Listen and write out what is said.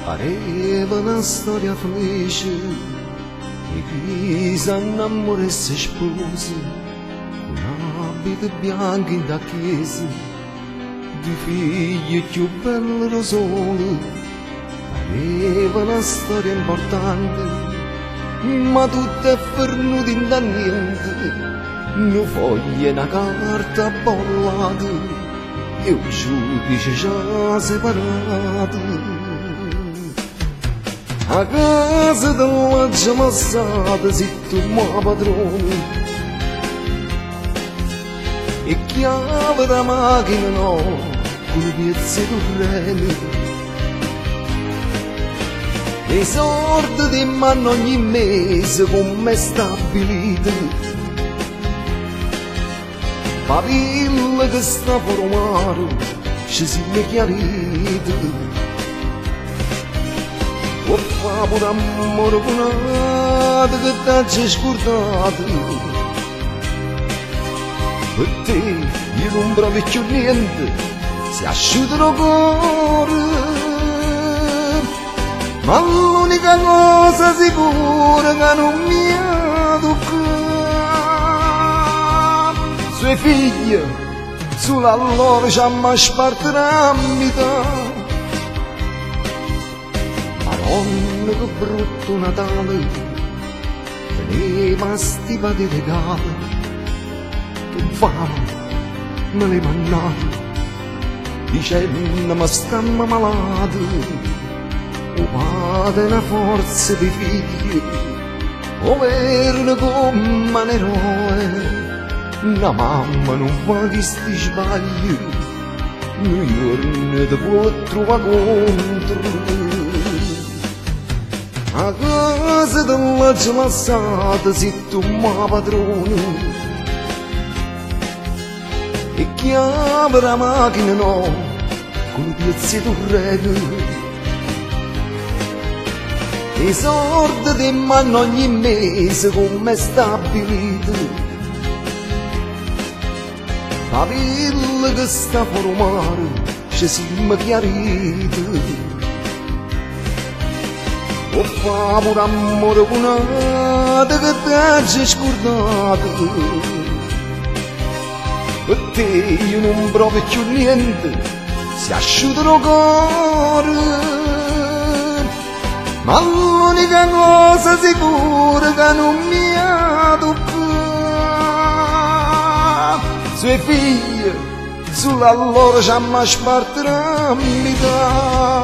Pareva una storia felice e chi s'annamora e si sposa con abiti bianchi da chiesa, due figli più belli da solo. Pareva una storia importante, ma tutto è fernuto da niente. Una foglia e una carta bollata e un giudice già separato. A casa della gemassata si tu ma padrone e chiave da macchina no con piezze correnti e sordi di mano ogni mese come stabilite papilla che sta formando ci si è chiarito. O famo d'amore buonato che t'ha scordato. Per te io non provo più niente, si asciuga il cuore. Ma l'unica cosa sicura che non mi ha toccato, sue figlie, sulla loro ci ha spartita a metà. Madonna che brutto Natale, teneva stipati regali, che fame me le mannate, dicendo ma stiamo malati, o padre una forza di figli, o verno come un eroe, una mamma non fa questi sbagli, un giorno ti può trovare contro. A casa della gemassata si tu ma padrone e chiave la macchina no con piezze torrenti e sordi di mano ogni mese come stabilito papilla che sta formando ci siamo chiariti. O famo d'amore buonato che t'ha scordato. Per te io non provo più niente, si asciuga il cuore. Ma l'unica cosa sicura che non mi ha toccato, sue figlie, sulla loro ci ha spartita a metà.